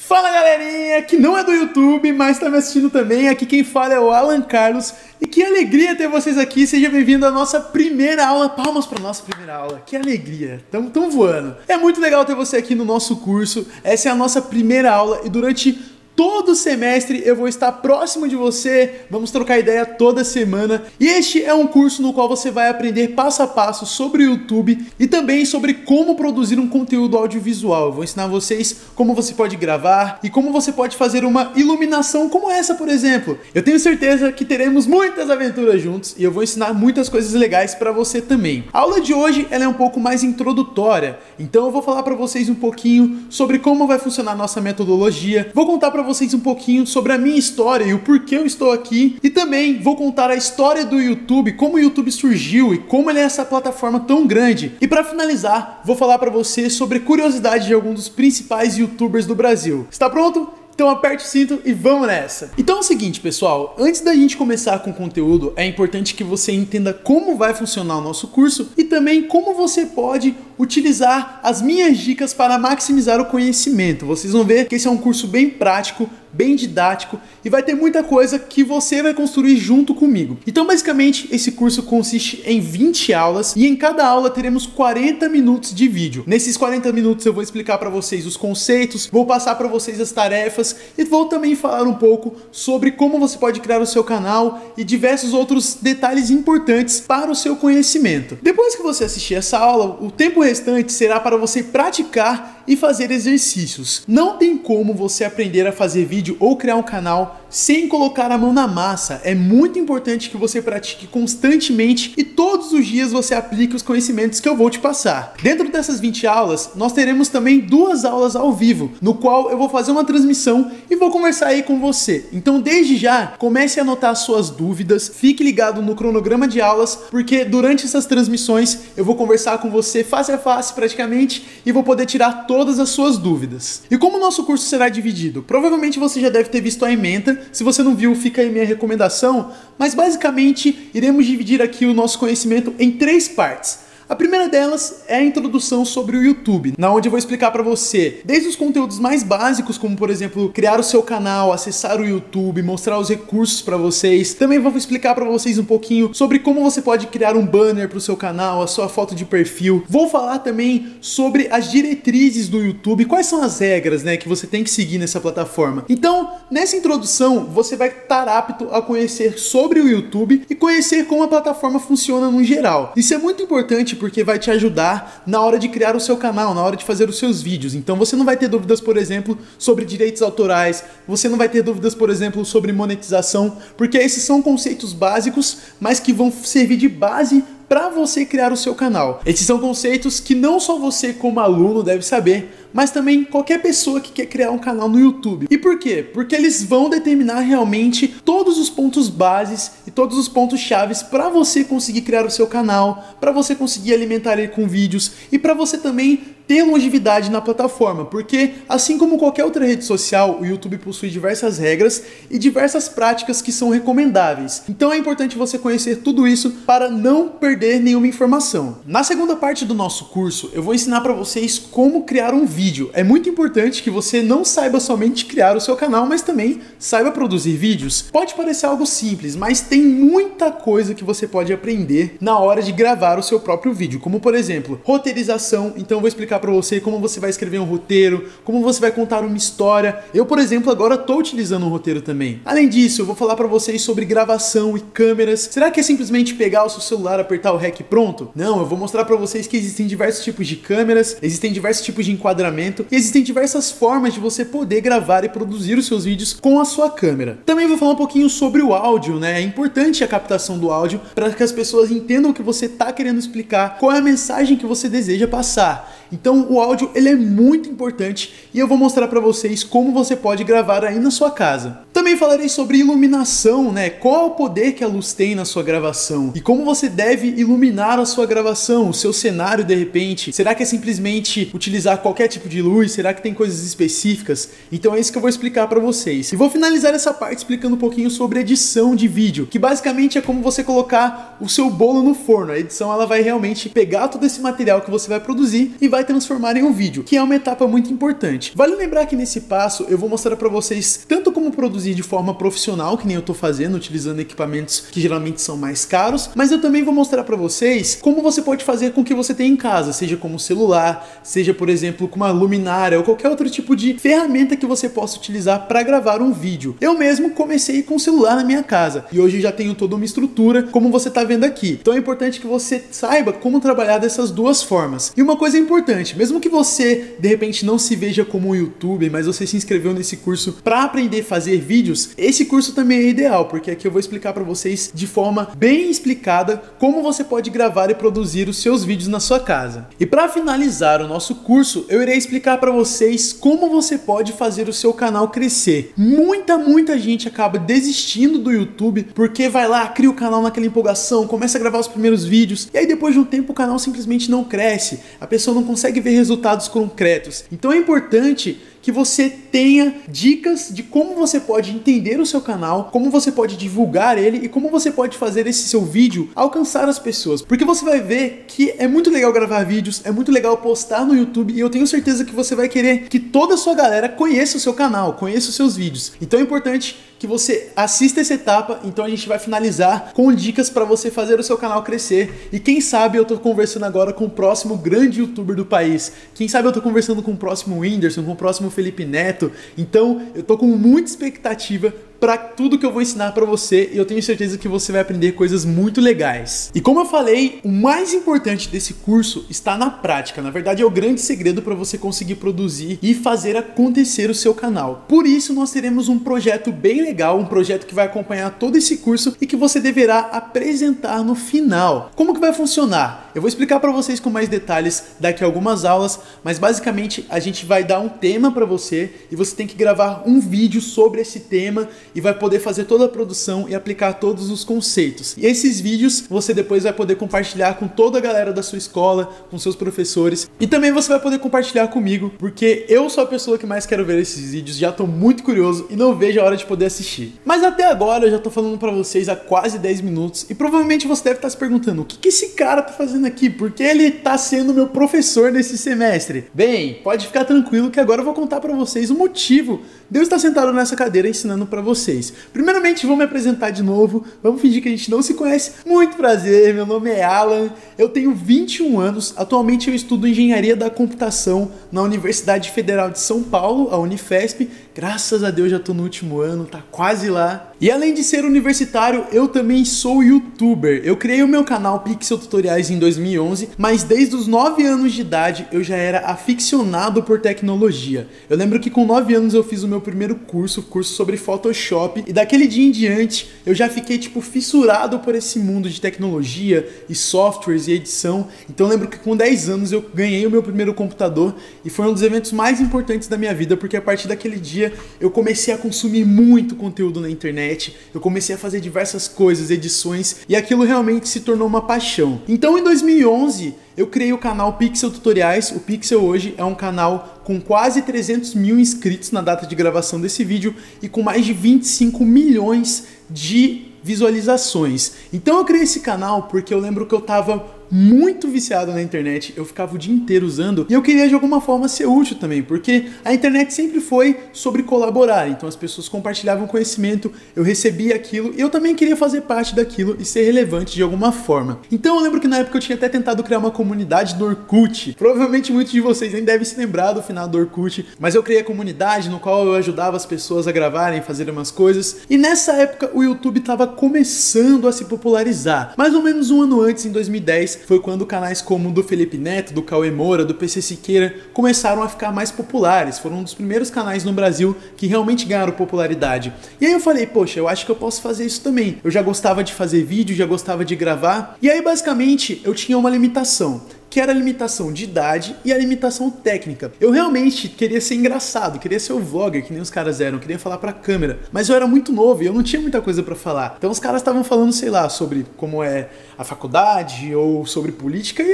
Fala galerinha, que não é do YouTube, mas tá me assistindo também. Aqui quem fala é o Alan Carlos. E que alegria ter vocês aqui, seja bem-vindo à nossa primeira aula. Palmas pra nossa primeira aula, que alegria, tão voando. É muito legal ter você aqui no nosso curso. Essa é a nossa primeira aula e durante todo semestre eu vou estar próximo de você, vamos trocar ideia toda semana. E este é um curso no qual você vai aprender passo a passo sobre o YouTube e também sobre como produzir um conteúdo audiovisual. Eu vou ensinar vocês como você pode gravar e como você pode fazer uma iluminação como essa, por exemplo. Eu tenho certeza que teremos muitas aventuras juntos e eu vou ensinar muitas coisas legais para você também. A aula de hoje ela é um pouco mais introdutória, então eu vou falar para vocês um pouquinho sobre como vai funcionar a nossa metodologia, vou contar para vocês um pouquinho sobre a minha história e o porquê eu estou aqui, e também vou contar a história do YouTube, como o YouTube surgiu e como ele é essa plataforma tão grande. E para finalizar, vou falar para você sobre curiosidade de alguns dos principais YouTubers do Brasil. Está pronto? Então aperte o cinto e vamos nessa! Então é o seguinte, pessoal, antes da gente começar com o conteúdo, é importante que você entenda como vai funcionar o nosso curso e também como você pode utilizar as minhas dicas para maximizar o conhecimento. Vocês vão ver que esse é um curso bem prático, bem didático e vai ter muita coisa que você vai construir junto comigo. Então basicamente esse curso consiste em 20 aulas e em cada aula teremos 40 minutos de vídeo. Nesses 40 minutos eu vou explicar para vocês os conceitos, vou passar para vocês as tarefas e vou também falar um pouco sobre como você pode criar o seu canal e diversos outros detalhes importantes para o seu conhecimento. Depois que você assistir essa aula, o tempo restante será para você praticar e fazer exercícios. Não tem como você aprender a fazer vídeo ou criar um canal sem colocar a mão na massa. É muito importante que você pratique constantemente e todos os dias você aplique os conhecimentos que eu vou te passar. Dentro dessas 20 aulas, nós teremos também 2 aulas ao vivo, no qual eu vou fazer uma transmissão e vou conversar aí com você. Então desde já, comece a anotar as suas dúvidas, fique ligado no cronograma de aulas, porque durante essas transmissões eu vou conversar com você face a face praticamente e vou poder tirar todas as suas dúvidas. E como o nosso curso será dividido? Provavelmente você já deve ter visto a ementa. Se você não viu, fica aí minha recomendação, mas basicamente iremos dividir aqui o nosso conhecimento em 3 partes. A primeira delas é a introdução sobre o YouTube, na onde eu vou explicar para você desde os conteúdos mais básicos, como por exemplo, criar o seu canal, acessar o YouTube, mostrar os recursos para vocês. Também vou explicar para vocês um pouquinho sobre como você pode criar um banner para o seu canal, a sua foto de perfil. Vou falar também sobre as diretrizes do YouTube, quais são as regras, que você tem que seguir nessa plataforma. Então, nessa introdução, você vai estar apto a conhecer sobre o YouTube e conhecer como a plataforma funciona no geral. Isso é muito importante porque vai te ajudar na hora de criar o seu canal, na hora de fazer os seus vídeos. Então você não vai ter dúvidas, por exemplo, sobre direitos autorais, você não vai ter dúvidas, por exemplo, sobre monetização, porque esses são conceitos básicos, mas que vão servir de base para você criar o seu canal. Esses são conceitos que não só você como aluno deve saber, mas também qualquer pessoa que quer criar um canal no YouTube. E por quê? Porque eles vão determinar realmente todos os pontos bases e todos os pontos chaves para você conseguir criar o seu canal, para você conseguir alimentar ele com vídeos e para você também ter longevidade na plataforma, porque assim como qualquer outra rede social, o YouTube possui diversas regras e diversas práticas que são recomendáveis. Então é importante você conhecer tudo isso para não perder nenhuma informação. Na segunda parte do nosso curso, eu vou ensinar para vocês como criar um vídeo. É muito importante que você não saiba somente criar o seu canal, mas também saiba produzir vídeos. Pode parecer algo simples, mas tem muita coisa que você pode aprender na hora de gravar o seu próprio vídeo, como por exemplo, roteirização. Então eu vou explicar para você como você vai escrever um roteiro, como você vai contar uma história. Eu, por exemplo, agora estou utilizando um roteiro também. Além disso, eu vou falar para vocês sobre gravação e câmeras. Será que é simplesmente pegar o seu celular, apertar o REC e pronto? Não, eu vou mostrar para vocês que existem diversos tipos de câmeras, existem diversos tipos de enquadramento e existem diversas formas de você poder gravar e produzir os seus vídeos com a sua câmera. Também vou falar um pouquinho sobre o áudio, É importante a captação do áudio para que as pessoas entendam o que você está querendo explicar, qual é a mensagem que você deseja passar. Então o áudio ele é muito importante e eu vou mostrar para vocês como você pode gravar aí na sua casa. Também também falarei sobre iluminação, né? Qual é o poder que a luz tem na sua gravação e como você deve iluminar a sua gravação, o seu cenário de repente. Será que é simplesmente utilizar qualquer tipo de luz? Será que tem coisas específicas? Então é isso que eu vou explicar para vocês. E vou finalizar essa parte explicando um pouquinho sobre edição de vídeo, que basicamente é como você colocar o seu bolo no forno. A edição ela vai realmente pegar todo esse material que você vai produzir e vai transformar em um vídeo, que é uma etapa muito importante. Vale lembrar que nesse passo eu vou mostrar para vocês tanto como produzir de forma profissional, que nem eu tô fazendo, utilizando equipamentos que geralmente são mais caros, mas eu também vou mostrar para vocês como você pode fazer com o que você tem em casa, seja como celular, seja por exemplo com uma luminária ou qualquer outro tipo de ferramenta que você possa utilizar para gravar um vídeo. Eu mesmo comecei com o celular na minha casa e hoje já tenho toda uma estrutura como você tá vendo aqui. Então é importante que você saiba como trabalhar dessas duas formas. E uma coisa importante, mesmo que você de repente não se veja como um youtuber, mas você se inscreveu nesse curso para aprender a fazer vídeos, esse curso também é ideal, porque aqui eu vou explicar para vocês de forma bem explicada como você pode gravar e produzir os seus vídeos na sua casa. E para finalizar o nosso curso, eu irei explicar para vocês como você pode fazer o seu canal crescer. Muita gente acaba desistindo do YouTube porque vai lá, cria o canal naquela empolgação, começa a gravar os primeiros vídeos e aí depois de um tempo o canal simplesmente não cresce, a pessoa não consegue ver resultados concretos. Então é importante que você tenha dicas de como você pode entender o seu canal, como você pode divulgar ele e como você pode fazer esse seu vídeo alcançar as pessoas. Porque você vai ver que é muito legal gravar vídeos, é muito legal postar no YouTube e eu tenho certeza que você vai querer que toda a sua galera conheça o seu canal, conheça os seus vídeos. Então é importante que você assista essa etapa, então a gente vai finalizar com dicas para você fazer o seu canal crescer. E quem sabe eu tô conversando agora com o próximo grande youtuber do país. Quem sabe eu tô conversando com o próximo Whindersson, com o próximo Felipe Neto. Então eu tô com muita expectativa para tudo que eu vou ensinar para você e eu tenho certeza que você vai aprender coisas muito legais. E como eu falei, o mais importante desse curso está na prática. Na verdade é o grande segredo para você conseguir produzir e fazer acontecer o seu canal. Por isso nós teremos um projeto bem legal, um projeto que vai acompanhar todo esse curso e que você deverá apresentar no final. Como que vai funcionar? Eu vou explicar para vocês com mais detalhes daqui a algumas aulas, mas basicamente a gente vai dar um tema para você e você tem que gravar um vídeo sobre esse tema e vai poder fazer toda a produção e aplicar todos os conceitos. E esses vídeos você depois vai poder compartilhar com toda a galera da sua escola, com seus professores. E também você vai poder compartilhar comigo, porque eu sou a pessoa que mais quero ver esses vídeos, já tô muito curioso e não vejo a hora de poder assistir. Mas até agora eu já tô falando pra vocês há quase 10 minutos e provavelmente você deve estar se perguntando o que esse cara tá fazendo aqui? Porque ele tá sendo meu professor nesse semestre. Bem, pode ficar tranquilo que agora eu vou contar pra vocês o motivo de eu estar sentado nessa cadeira ensinando pra vocês. Primeiramente, vou me apresentar de novo. Vamos fingir que a gente não se conhece. Muito prazer, meu nome é Alan. Eu tenho 21 anos. Atualmente eu estudo Engenharia da Computação na Universidade Federal de São Paulo, a Unifesp. Graças a Deus já tô no último ano, tá quase lá. E além de ser universitário, eu também sou youtuber. Eu criei o meu canal Pixel Tutoriais em 2011, mas desde os 9 anos de idade eu já era aficionado por tecnologia. Eu lembro que com 9 anos eu fiz o meu primeiro curso sobre Photoshop, e daquele dia em diante eu já fiquei tipo fissurado por esse mundo de tecnologia e softwares e edição. Então eu lembro que com 10 anos eu ganhei o meu primeiro computador e foi um dos eventos mais importantes da minha vida, porque a partir daquele dia eu comecei a consumir muito conteúdo na internet, eu comecei a fazer diversas coisas, edições, e aquilo realmente se tornou uma paixão. Então em 2011 eu criei o canal Pixel Tutoriais. O Pixel hoje é um canal com quase 300 mil inscritos na data de gravação desse vídeo e com mais de 25 milhões de visualizações. Então eu criei esse canal porque eu lembro que eu tava muito viciado na internet, eu ficava o dia inteiro usando e eu queria de alguma forma ser útil também, porque a internet sempre foi sobre colaborar, então as pessoas compartilhavam conhecimento, eu recebia aquilo e eu também queria fazer parte daquilo e ser relevante de alguma forma. Então eu lembro que na época eu tinha até tentado criar uma comunidade do Orkut, provavelmente muitos de vocês nem devem se lembrar do final do Orkut, mas eu criei a comunidade no qual eu ajudava as pessoas a gravarem, fazer umas coisas, e nessa época o YouTube estava começando a se popularizar. Mais ou menos um ano antes, em 2010, foi quando canais como o do Felipe Neto, do Cauê Moura, do PC Siqueira começaram a ficar mais populares. Foram um dos primeiros canais no Brasil que realmente ganharam popularidade. E aí eu falei, poxa, eu acho que eu posso fazer isso também. Eu já gostava de fazer vídeo, já gostava de gravar. E aí basicamente eu tinha uma limitação, que era a limitação de idade e a limitação técnica. Eu realmente queria ser engraçado, queria ser o vlogger, que nem os caras eram, queria falar pra câmera, mas eu era muito novo e eu não tinha muita coisa pra falar. Então os caras estavam falando, sei lá, sobre como é a faculdade ou sobre política e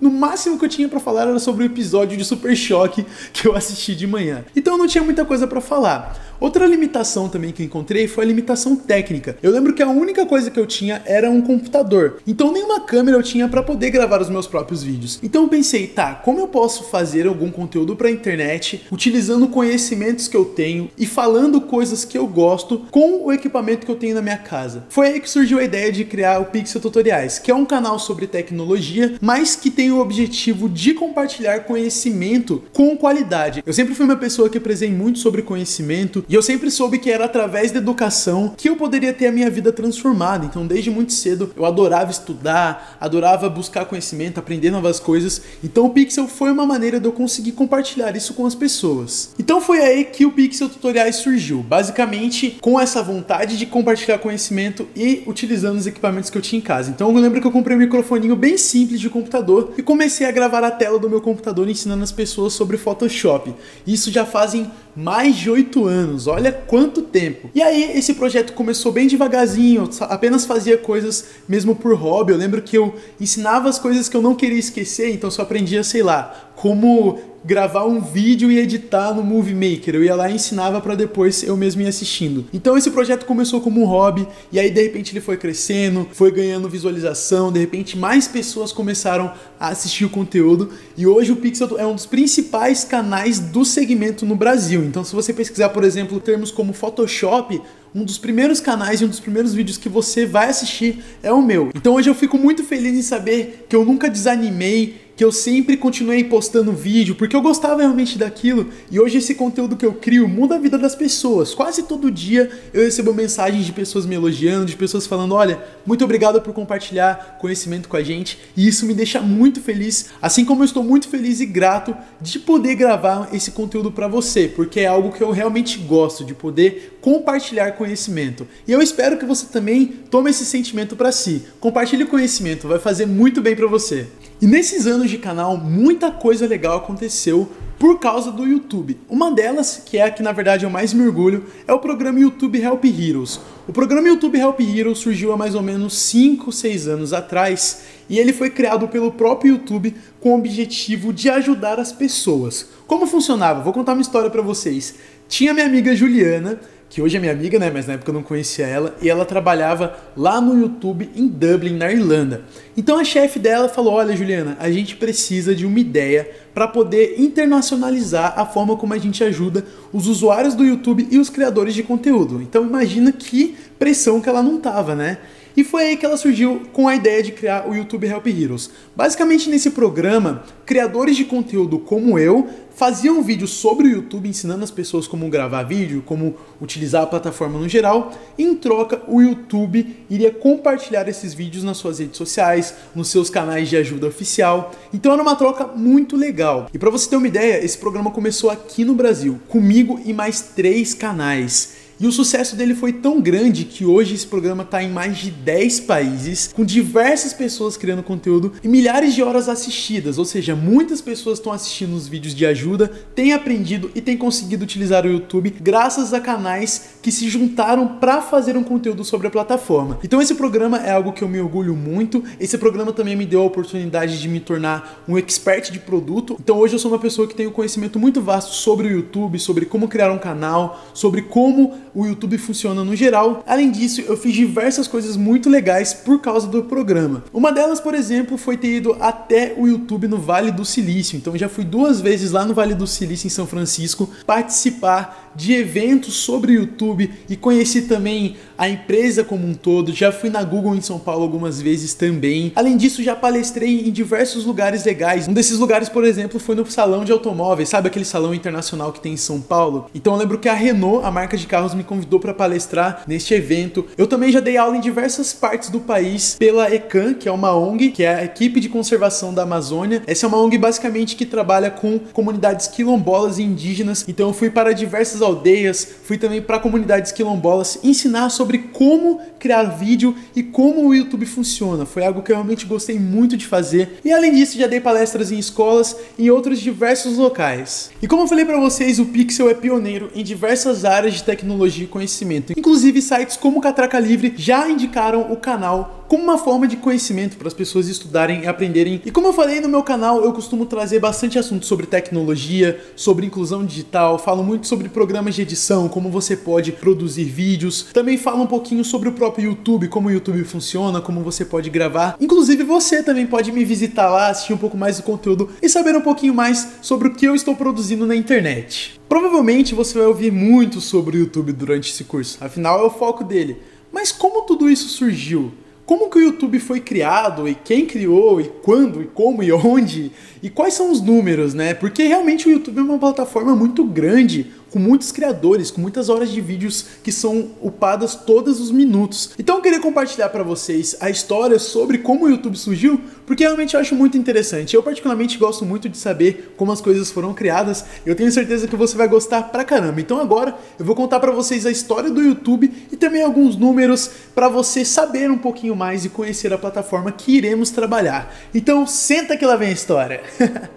no máximo que eu tinha pra falar era sobre o episódio de Super Choque que eu assisti de manhã. Então eu não tinha muita coisa pra falar. Outra limitação também que eu encontrei foi a limitação técnica. Eu lembro que a única coisa que eu tinha era um computador. Então nenhuma câmera eu tinha pra poder gravar os meus próprios vídeos. Então eu pensei, tá, como eu posso fazer algum conteúdo pra internet utilizando conhecimentos que eu tenho e falando coisas que eu gosto com o equipamento que eu tenho na minha casa? Foi aí que surgiu a ideia de criar o Pixel Tutoriais, que é um canal sobre tecnologia, mas que tem o objetivo de compartilhar conhecimento com qualidade. Eu sempre fui uma pessoa que prezei muito sobre conhecimento e eu sempre soube que era através da educação que eu poderia ter a minha vida transformada. Então desde muito cedo eu adorava estudar, adorava buscar conhecimento, aprender novas coisas. Então o Pixel foi uma maneira de eu conseguir compartilhar isso com as pessoas. Então foi aí que o Pixel Tutoriais surgiu, basicamente com essa vontade de compartilhar conhecimento e utilizando os equipamentos que eu tinha em casa. Então eu lembro que eu comprei um microfoninho bem simples de computador e comecei a gravar a tela do meu computador ensinando as pessoas sobre Photoshop. Isso já fazem mais de 8 anos, olha quanto tempo. E aí esse projeto começou bem devagarzinho, eu apenas fazia coisas mesmo por hobby. Eu lembro que eu ensinava as coisas que eu não queria esquecer, então eu só aprendia, sei lá, como gravar um vídeo e editar no Movie Maker. Eu ia lá e ensinava para depois eu mesmo ir assistindo. Então esse projeto começou como um hobby e aí de repente ele foi crescendo, foi ganhando visualização, de repente mais pessoas começaram a assistir o conteúdo e hoje o Pixel é um dos principais canais do segmento no Brasil. Então se você pesquisar, por exemplo, termos como Photoshop, um dos primeiros canais e um dos primeiros vídeos que você vai assistir é o meu. Então hoje eu fico muito feliz em saber que eu nunca desanimei, que eu sempre continuei postando vídeo, porque eu gostava realmente daquilo, e hoje esse conteúdo que eu crio muda a vida das pessoas. Quase todo dia eu recebo mensagens de pessoas me elogiando, de pessoas falando, olha, muito obrigado por compartilhar conhecimento com a gente, e isso me deixa muito feliz, assim como eu estou muito feliz e grato de poder gravar esse conteúdo para você, porque é algo que eu realmente gosto, de poder compartilhar conhecimento. E eu espero que você também tome esse sentimento para si. Compartilhe conhecimento, vai fazer muito bem para você. E nesses anos de canal, muita coisa legal aconteceu por causa do YouTube. Uma delas, que é a que na verdade eu mais me orgulho, é o programa YouTube Help Heroes. O programa YouTube Help Heroes surgiu há mais ou menos 5, 6 anos atrás e ele foi criado pelo próprio YouTube com o objetivo de ajudar as pessoas. Como funcionava? Vou contar uma história pra vocês. Tinha minha amiga Juliana, que hoje é minha amiga, né, mas na época eu não conhecia ela, e ela trabalhava lá no YouTube em Dublin, na Irlanda. Então a chefe dela falou, olha Juliana, a gente precisa de uma ideia para poder internacionalizar a forma como a gente ajuda os usuários do YouTube e os criadores de conteúdo. Então imagina que pressão que ela não tava, né? E foi aí que ela surgiu com a ideia de criar o YouTube Help Heroes. Basicamente nesse programa, criadores de conteúdo como eu faziam vídeos sobre o YouTube ensinando as pessoas como gravar vídeo, como utilizar a plataforma no geral. E em troca, o YouTube iria compartilhar esses vídeos nas suas redes sociais, nos seus canais de ajuda oficial. Então era uma troca muito legal. E para você ter uma ideia, esse programa começou aqui no Brasil, comigo e mais 3 canais. E o sucesso dele foi tão grande que hoje esse programa está em mais de 10 países, com diversas pessoas criando conteúdo e milhares de horas assistidas, ou seja, muitas pessoas estão assistindo os vídeos de ajuda, têm aprendido e têm conseguido utilizar o YouTube graças a canais que se juntaram para fazer um conteúdo sobre a plataforma. Então esse programa é algo que eu me orgulho muito, esse programa também me deu a oportunidade de me tornar um expert de produto, então hoje eu sou uma pessoa que tem um conhecimento muito vasto sobre o YouTube, sobre como criar um canal, sobre como o YouTube funciona no geral. Além disso, eu fiz diversas coisas muito legais por causa do programa. Uma delas, por exemplo, foi ter ido até o YouTube no Vale do Silício. Então já fui 2 vezes lá no Vale do Silício, em São Francisco, participar de eventos sobre o YouTube e conheci também a empresa como um todo. Já fui na Google em São Paulo algumas vezes também. Além disso, já palestrei em diversos lugares legais. Um desses lugares, por exemplo, foi no Salão de Automóveis. Sabe aquele salão internacional que tem em São Paulo? Então eu lembro que a Renault, a marca de carros, me convidou para palestrar neste evento. Eu também já dei aula em diversas partes do país pela ECAM, que é uma ONG, que é a Equipe de Conservação da Amazônia. Essa é uma ONG basicamente que trabalha com comunidades quilombolas e indígenas. Então eu fui para diversas aldeias, fui também para comunidades quilombolas ensinar sobre como criar vídeo e como o YouTube funciona. Foi algo que eu realmente gostei muito de fazer. E além disso, já dei palestras em escolas e em outros diversos locais. E como eu falei para vocês, o Pixel é pioneiro em diversas áreas de tecnologia e conhecimento. Inclusive, sites como Catraca Livre já indicaram o canal como uma forma de conhecimento para as pessoas estudarem e aprenderem. E como eu falei no meu canal, eu costumo trazer bastante assuntos sobre tecnologia, sobre inclusão digital, falo muito sobre programas de edição, como você pode produzir vídeos. Também falo um pouquinho sobre o próprio YouTube, como o YouTube funciona, como você pode gravar. Inclusive você também pode me visitar lá, assistir um pouco mais do conteúdo e saber um pouquinho mais sobre o que eu estou produzindo na internet. Provavelmente você vai ouvir muito sobre o YouTube durante esse curso, afinal é o foco dele. Mas como tudo isso surgiu? Como que o YouTube foi criado, e quem criou, e quando, e como, e onde, e quais são os números, né? Porque realmente o YouTube é uma plataforma muito grande, com muitos criadores, com muitas horas de vídeos que são upadas todos os minutos. Então eu queria compartilhar para vocês a história sobre como o YouTube surgiu, porque realmente eu acho muito interessante. Eu particularmente gosto muito de saber como as coisas foram criadas, eu tenho certeza que você vai gostar pra caramba. Então agora eu vou contar para vocês a história do YouTube e também alguns números para você saber um pouquinho mais e conhecer a plataforma que iremos trabalhar. Então senta que lá vem a história.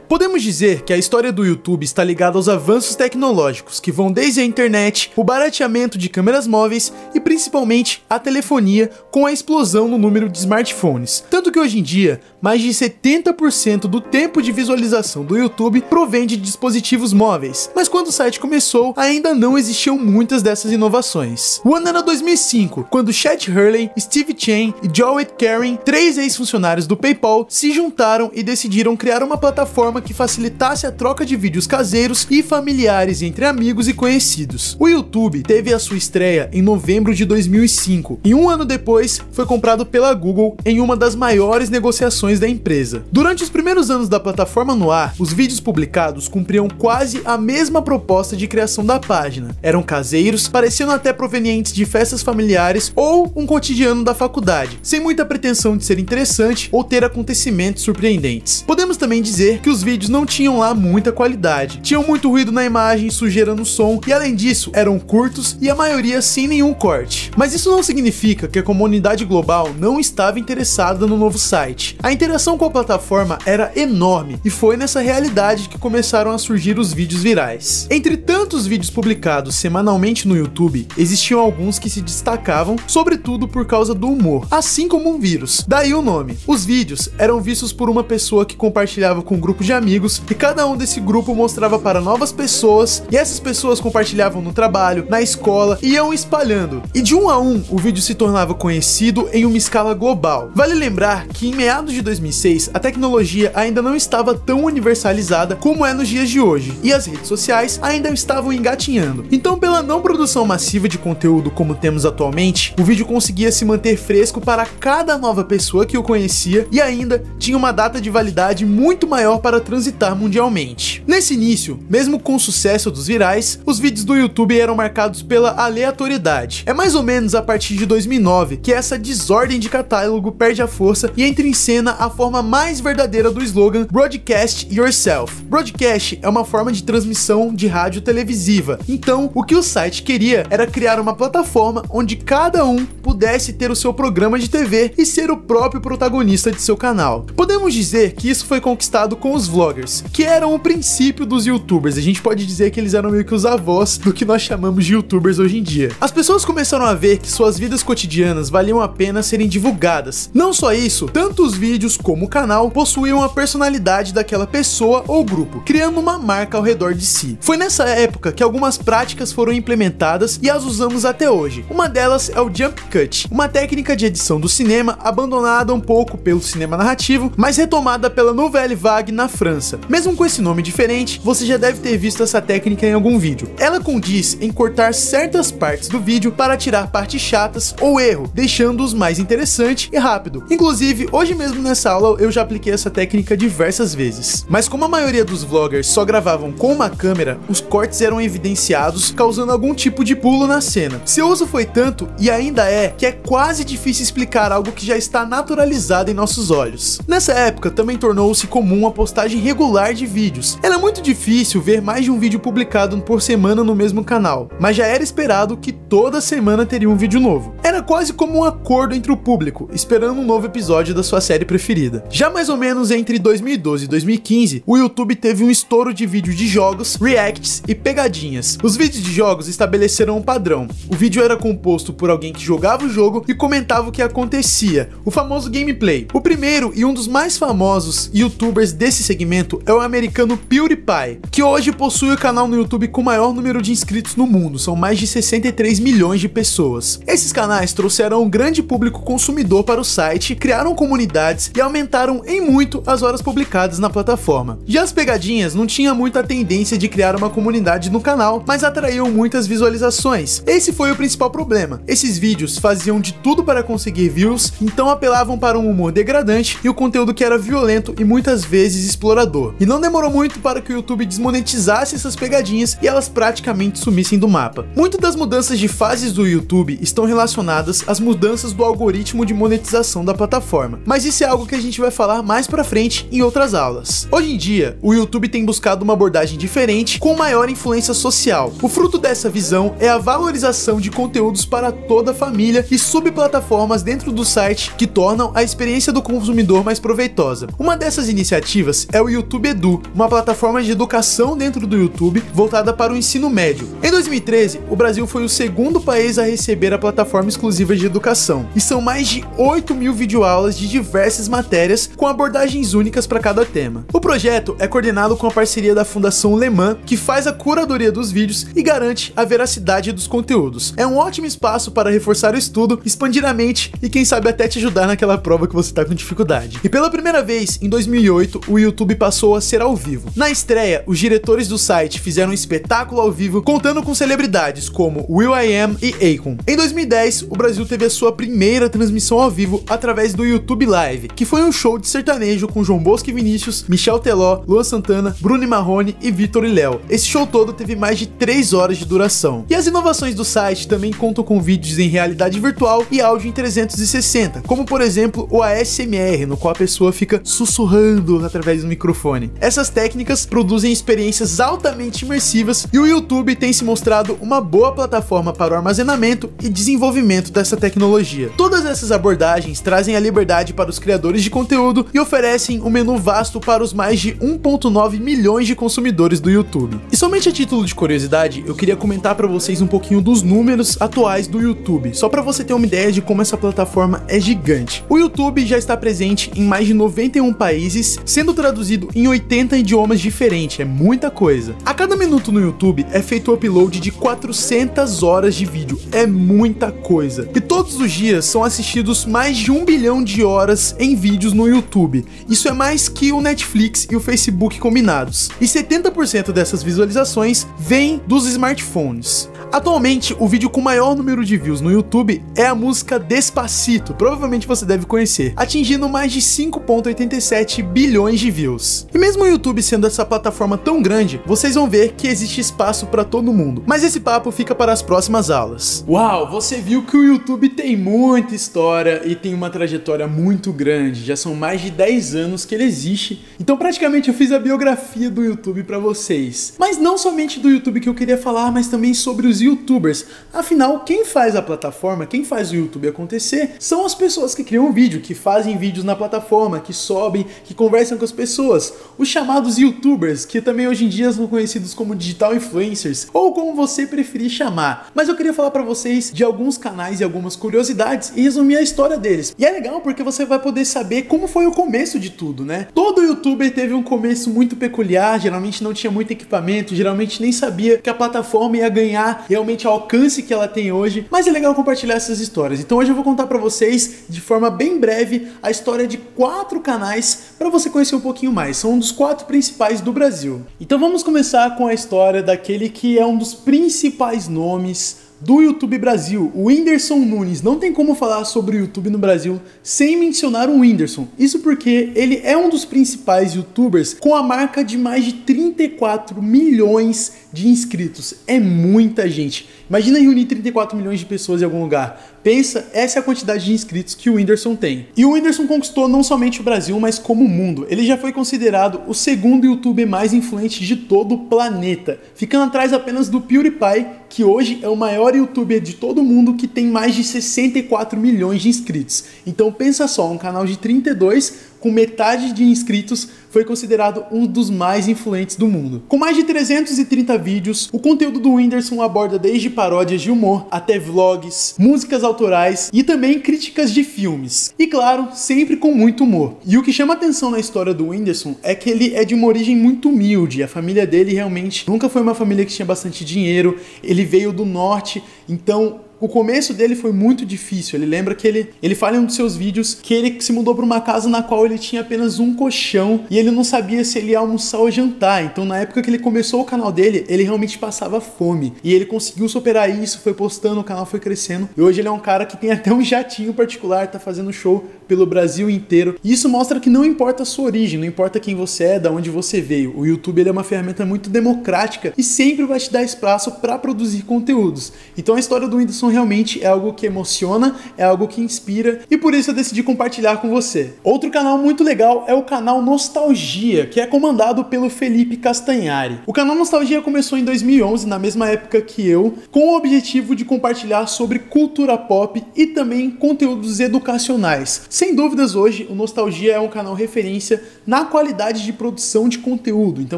Podemos dizer que a história do YouTube está ligada aos avanços tecnológicos, que vão desde a internet, o barateamento de câmeras móveis e principalmente a telefonia, com a explosão no número de smartphones. Tanto que hoje em dia, mais de 70% do tempo de visualização do YouTube provém de dispositivos móveis. Mas quando o site começou, ainda não existiam muitas dessas inovações. O ano era 2005, quando Chet Hurley, Steve Chen e Joel Karen, 3 ex-funcionários do PayPal, se juntaram e decidiram criar uma plataforma que facilitasse a troca de vídeos caseiros e familiares entre amigos e conhecidos. O YouTube teve a sua estreia em novembro de 2005 e um ano depois foi comprado pela Google em uma das maiores negociações da empresa. Durante os primeiros anos da plataforma no ar, os vídeos publicados cumpriam quase a mesma proposta de criação da página. Eram caseiros, pareciam até provenientes de festas familiares ou um cotidiano da faculdade, sem muita pretensão de ser interessante ou ter acontecimentos surpreendentes. Podemos também dizer que os vídeos não tinham lá muita qualidade, tinham muito ruído na imagem, sujeira no som e além disso eram curtos e a maioria sem nenhum corte. Mas isso não significa que a comunidade global não estava interessada no novo site. A interação com a plataforma era enorme e foi nessa realidade que começaram a surgir os vídeos virais. Entre tantos vídeos publicados semanalmente no YouTube, existiam alguns que se destacavam, sobretudo por causa do humor, assim como um vírus. Daí o nome. Os vídeos eram vistos por uma pessoa que compartilhava com um grupo de amigos e cada um desse grupo mostrava para novas pessoas e essas pessoas compartilhavam no trabalho, na escola e iam espalhando. E de um a um, o vídeo se tornava conhecido em uma escala global. Vale lembrar que em meados de 2006, a tecnologia ainda não estava tão universalizada como é nos dias de hoje, e as redes sociais ainda estavam engatinhando. Então, pela não produção massiva de conteúdo como temos atualmente, o vídeo conseguia se manter fresco para cada nova pessoa que o conhecia e ainda tinha uma data de validade muito maior para transitar mundialmente. Nesse início, mesmo com o sucesso dos virais, os vídeos do YouTube eram marcados pela aleatoriedade. É mais ou menos a partir de 2009 que essa desordem de catálogo perde a força e entra em cena a forma mais verdadeira do slogan Broadcast Yourself. Broadcast é uma forma de transmissão de rádio televisiva. Então, o que o site queria era criar uma plataforma onde cada um pudesse ter o seu programa de TV e ser o próprio protagonista de seu canal. Podemos dizer que isso foi conquistado com os vloggers, que eram o princípio dos youtubers. A gente pode dizer que eles eram meio que os avós do que nós chamamos de youtubers hoje em dia. As pessoas começaram a ver que suas vidas cotidianas valiam a pena serem divulgadas. Não só isso, tanto os vídeos como o canal possuíam a personalidade daquela pessoa ou grupo, criando uma marca ao redor de si. Foi nessa época que algumas práticas foram implementadas e as usamos até hoje. Uma delas é o Jump Cut, uma técnica de edição do cinema abandonada um pouco pelo cinema narrativo, mas retomada pela Nouvelle Vague na França. Mesmo com esse nome diferente, você já deve ter visto essa técnica em algum vídeo. Ela condiz em cortar certas partes do vídeo para tirar partes chatas ou erro, deixando-os mais interessante e rápido. Inclusive, hoje mesmo nessa nessa aula eu já apliquei essa técnica diversas vezes. Mas como a maioria dos vloggers só gravavam com uma câmera, os cortes eram evidenciados, causando algum tipo de pulo na cena. Seu uso foi tanto, e ainda é, que é quase difícil explicar algo que já está naturalizado em nossos olhos. Nessa época também tornou-se comum a postagem regular de vídeos. Era muito difícil ver mais de um vídeo publicado por semana no mesmo canal, mas já era esperado que toda semana teria um vídeo novo. Era quase como um acordo entre o público, esperando um novo episódio da sua série preferida. Já mais ou menos entre 2012 e 2015, o YouTube teve um estouro de vídeos de jogos, reacts e pegadinhas. Os vídeos de jogos estabeleceram um padrão. O vídeo era composto por alguém que jogava o jogo e comentava o que acontecia, o famoso gameplay. O primeiro e um dos mais famosos youtubers desse segmento é o americano PewDiePie, que hoje possui o canal no YouTube com o maior número de inscritos no mundo, são mais de 63 milhões de pessoas. Esses canais trouxeram um grande público consumidor para o site, criaram comunidades e aumentaram em muito as horas publicadas na plataforma. Já as pegadinhas não tinham muita tendência de criar uma comunidade no canal, mas atraíam muitas visualizações. Esse foi o principal problema. Esses vídeos faziam de tudo para conseguir views, então apelavam para um humor degradante e o conteúdo que era violento e muitas vezes explorador. E não demorou muito para que o YouTube desmonetizasse essas pegadinhas e elas praticamente sumissem do mapa. Muitas das mudanças de fases do YouTube estão relacionadas às mudanças do algoritmo de monetização da plataforma, mas isso é algo que a gente vai falar mais pra frente em outras aulas. Hoje em dia, o YouTube tem buscado uma abordagem diferente com maior influência social. O fruto dessa visão é a valorização de conteúdos para toda a família e subplataformas dentro do site que tornam a experiência do consumidor mais proveitosa. Uma dessas iniciativas é o YouTube Edu, uma plataforma de educação dentro do YouTube voltada para o ensino médio. Em 2013, o Brasil foi o segundo país a receber a plataforma exclusiva de educação, e são mais de 8.000 videoaulas de diversas matérias com abordagens únicas para cada tema. O projeto é coordenado com a parceria da Fundação Le Mans, que faz a curadoria dos vídeos e garante a veracidade dos conteúdos. É um ótimo espaço para reforçar o estudo, expandir a mente e quem sabe até te ajudar naquela prova que você está com dificuldade. E pela primeira vez, em 2008, o YouTube passou a ser ao vivo. Na estreia, os diretores do site fizeram um espetáculo ao vivo contando com celebridades como will.i.am e Akon. Em 2010, o Brasil teve a sua primeira transmissão ao vivo através do YouTube Live, que foi um show de sertanejo com João Bosco e Vinícius, Michel Teló, Luan Santana, Bruno Marrone e Vitor e Léo. Esse show todo teve mais de 3 horas de duração. E as inovações do site também contam com vídeos em realidade virtual e áudio em 360, como por exemplo o ASMR, no qual a pessoa fica sussurrando através do microfone. Essas técnicas produzem experiências altamente imersivas e o YouTube tem se mostrado uma boa plataforma para o armazenamento e desenvolvimento dessa tecnologia. Todas essas abordagens trazem a liberdade para os criadores de conteúdo e oferecem um menu vasto para os mais de 1,9 milhões de consumidores do YouTube. E somente a título de curiosidade, eu queria comentar para vocês um pouquinho dos números atuais do YouTube, só para você ter uma ideia de como essa plataforma é gigante. O YouTube já está presente em mais de 91 países, sendo traduzido em 80 idiomas diferentes, é muita coisa. A cada minuto no YouTube é feito o upload de 400 horas de vídeo, é muita coisa. E todos os dias são assistidos mais de 1 bilhão de horas em vídeos no YouTube. Isso é mais que o Netflix e o Facebook combinados. E 70% dessas visualizações vêm dos smartphones. Atualmente, o vídeo com maior número de views no YouTube é a música Despacito, provavelmente você deve conhecer, atingindo mais de 5,87 bilhões de views. E mesmo o YouTube sendo essa plataforma tão grande, vocês vão ver que existe espaço para todo mundo. Mas esse papo fica para as próximas aulas. Uau, você viu que o YouTube tem muita história e tem uma trajetória muito grande. Já são mais de 10 anos que ele existe. Então praticamente eu fiz a biografia do YouTube para vocês. Mas não somente do YouTube que eu queria falar, mas também sobre os YouTubers. Afinal, quem faz a plataforma, quem faz o YouTube acontecer, são as pessoas que criam vídeo, que fazem vídeos na plataforma, que sobem, que conversam com as pessoas. Os chamados YouTubers, que também hoje em dia são conhecidos como digital influencers, ou como você preferir chamar. Mas eu queria falar pra vocês de alguns canais e algumas curiosidades e resumir a história deles. E é legal porque você vai poder saber como foi o começo de tudo, né? Todo YouTuber teve um começo muito peculiar, geralmente não tinha muito equipamento, geralmente nem sabia que a plataforma ia ganhar realmente o alcance que ela tem hoje, mas é legal compartilhar essas histórias. Então hoje eu vou contar pra vocês, de forma bem breve, a história de 4 canais pra você conhecer um pouquinho mais. São um dos 4 principais do Brasil. Então vamos começar com a história daquele que é um dos principais nomes do YouTube Brasil, o Whindersson Nunes. Não tem como falar sobre o YouTube no Brasil sem mencionar o Whindersson. Isso porque ele é um dos principais YouTubers com a marca de mais de 34 milhões de inscritos. É muita gente. Imagina reunir 34 milhões de pessoas em algum lugar. Pensa, essa é a quantidade de inscritos que o Whindersson tem. E o Whindersson conquistou não somente o Brasil, mas como o mundo. Ele já foi considerado o segundo youtuber mais influente de todo o planeta, ficando atrás apenas do PewDiePie, que hoje é o maior youtuber de todo mundo, que tem mais de 64 milhões de inscritos. Então pensa só, um canal de 32 com metade de inscritos foi considerado um dos mais influentes do mundo. Com mais de 330 vídeos, o conteúdo do Whindersson aborda desde paródias de humor até vlogs, músicas autorais e também críticas de filmes. E claro, sempre com muito humor. E o que chama atenção na história do Whindersson é que ele é de uma origem muito humilde. A família dele realmente nunca foi uma família que tinha bastante dinheiro. Ele veio do norte, então o começo dele foi muito difícil. Ele lembra que ele fala em um dos seus vídeos que ele se mudou para uma casa na qual ele tinha apenas um colchão e ele não sabia se ele ia almoçar ou jantar. Então, na época que ele começou o canal dele, ele realmente passava fome. E ele conseguiu superar isso, foi postando, o canal foi crescendo. E hoje ele é um cara que tem até um jatinho particular, tá fazendo show pelo Brasil inteiro. E isso mostra que não importa a sua origem, não importa quem você é, de onde você veio. O YouTube ele é uma ferramenta muito democrática e sempre vai te dar espaço para produzir conteúdos. Então, a história do Whindersson realmente é algo que emociona, é algo que inspira e por isso eu decidi compartilhar com você. Outro canal muito legal é o canal Nostalgia, que é comandado pelo Felipe Castanhari. O canal Nostalgia começou em 2011, na mesma época que eu, com o objetivo de compartilhar sobre cultura pop e também conteúdos educacionais. Sem dúvidas, hoje o Nostalgia é um canal referência na qualidade de produção de conteúdo. Então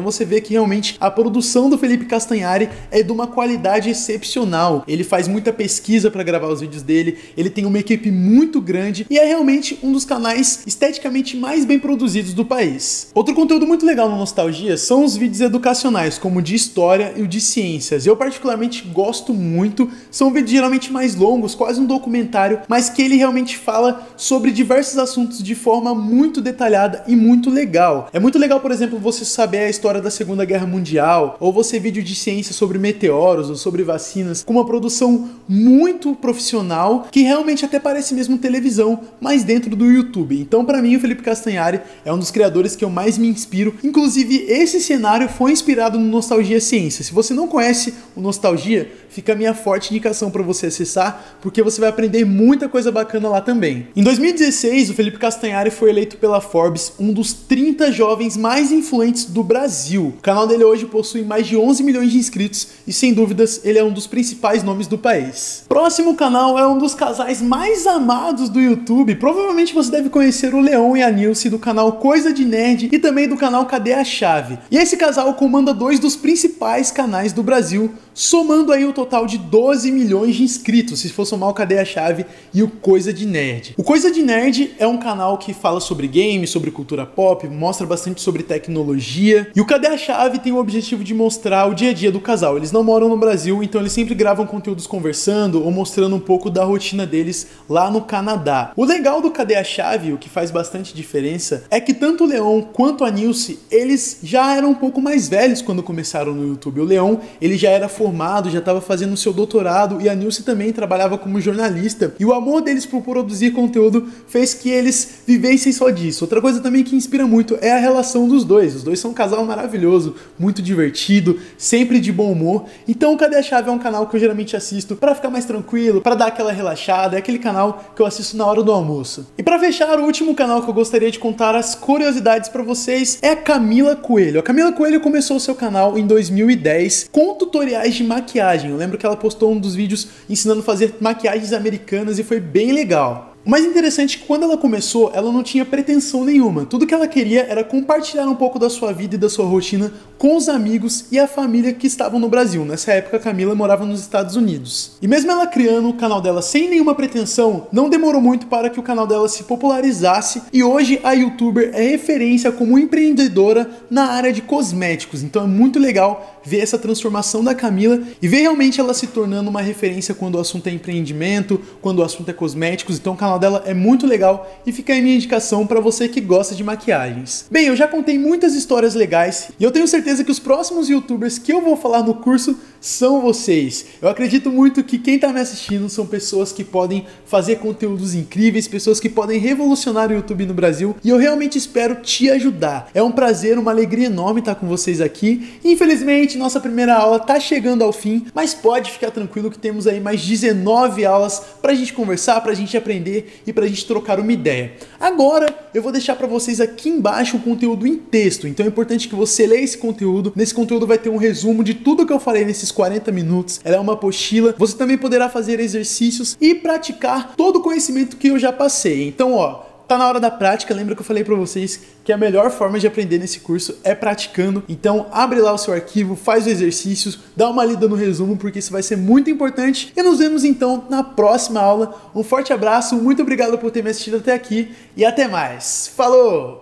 você vê que realmente a produção do Felipe Castanhari é de uma qualidade excepcional. Ele faz muita pesquisa para gravar os vídeos dele, ele tem uma equipe muito grande e é realmente um dos canais esteticamente mais bem produzidos do país. Outro conteúdo muito legal no Nostalgia são os vídeos educacionais, como o de história e o de ciências. Eu particularmente gosto muito, são vídeos geralmente mais longos, quase um documentário, mas que ele realmente fala sobre diversos assuntos de forma muito detalhada e muito legal. É muito legal, por exemplo, você saber a história da Segunda Guerra Mundial, ou você vídeo de ciência sobre meteoros ou sobre vacinas, com uma produção muito profissional, que realmente até parece mesmo televisão, mas dentro do YouTube. Então, para mim, o Felipe Castanhari é um dos criadores que eu mais me inspiro. Inclusive, esse cenário foi inspirado no Nostalgia Ciência. Se você não conhece o Nostalgia, fica a minha forte indicação para você acessar, porque você vai aprender muita coisa bacana lá também. Em 2016, o Felipe Castanhari foi eleito pela Forbes um dos 30 jovens mais influentes do Brasil. O canal dele hoje possui mais de 11 milhões de inscritos e, sem dúvidas, ele é um dos principais nomes do país. Próximo canal é um dos casais mais amados do YouTube. Provavelmente você deve conhecer o Leon e a Nilce do canal Coisa de Nerd e também do canal Cadê a Chave? E esse casal comanda dois dos principais canais do Brasil, somando aí o total de 12 milhões de inscritos, se for somar o Cadê a Chave e o Coisa de Nerd. O Coisa de Nerd é um canal que fala sobre games, sobre cultura pop, mostra bastante sobre tecnologia. E o Cadê a Chave tem o objetivo de mostrar o dia a dia do casal. Eles não moram no Brasil, então eles sempre gravam conteúdos conversando ou mostrando um pouco da rotina deles lá no Canadá. O legal do Cadê a Chave, o que faz bastante diferença, é que tanto o Leon quanto a Nilce, eles já eram um pouco mais velhos quando começaram no YouTube. O Leon, ele já era formado, já estava fazendo o seu doutorado, e a Nilce também trabalhava como jornalista, e o amor deles por produzir conteúdo fez que eles vivessem só disso. Outra coisa também que inspira muito é a relação dos dois. Os dois são um casal maravilhoso, muito divertido, sempre de bom humor. Então o Cadê a Chave é um canal que eu geralmente assisto para ficar mais tranquilo, para dar aquela relaxada. É aquele canal que eu assisto na hora do almoço. E para fechar, o último canal que eu gostaria de contar as curiosidades para vocês é a Camila Coelho. A Camila Coelho começou o seu canal em 2010 com tutoriais de maquiagem. Eu lembro que ela postou um dos vídeos ensinando a fazer maquiagens americanas e foi bem legal. O mais interessante é que quando ela começou, ela não tinha pretensão nenhuma. Tudo que ela queria era compartilhar um pouco da sua vida e da sua rotina com os amigos e a família que estavam no Brasil. Nessa época, a Camila morava nos Estados Unidos. E mesmo ela criando o canal dela sem nenhuma pretensão, não demorou muito para que o canal dela se popularizasse e hoje a youtuber é referência como empreendedora na área de cosméticos. Então é muito legal ver essa transformação da Camila e ver realmente ela se tornando uma referência quando o assunto é empreendimento, quando o assunto é cosméticos. Então o canal canal dela é muito legal e fica aí minha indicação para você que gosta de maquiagens. Bem, eu já contei muitas histórias legais e eu tenho certeza que os próximos youtubers que eu vou falar no curso são vocês. Eu acredito muito que quem tá me assistindo são pessoas que podem fazer conteúdos incríveis, pessoas que podem revolucionar o YouTube no Brasil, e eu realmente espero te ajudar. É um prazer, uma alegria enorme estar com vocês aqui. Infelizmente, nossa primeira aula tá chegando ao fim, mas pode ficar tranquilo que temos aí mais 19 aulas pra gente conversar, pra gente aprender e pra gente trocar uma ideia. Agora, eu vou deixar pra vocês aqui embaixo o conteúdo em texto, então é importante que você leia esse conteúdo. Nesse conteúdo vai ter um resumo de tudo que eu falei nesses 40 minutos. Ela é uma apostila. Você também poderá fazer exercícios e praticar todo o conhecimento que eu já passei. Então, ó, tá na hora da prática. Lembra que eu falei pra vocês que a melhor forma de aprender nesse curso é praticando. Então, abre lá o seu arquivo, faz os exercícios, dá uma lida no resumo, porque isso vai ser muito importante. E nos vemos então na próxima aula. Um forte abraço, muito obrigado por ter me assistido até aqui e até mais. Falou!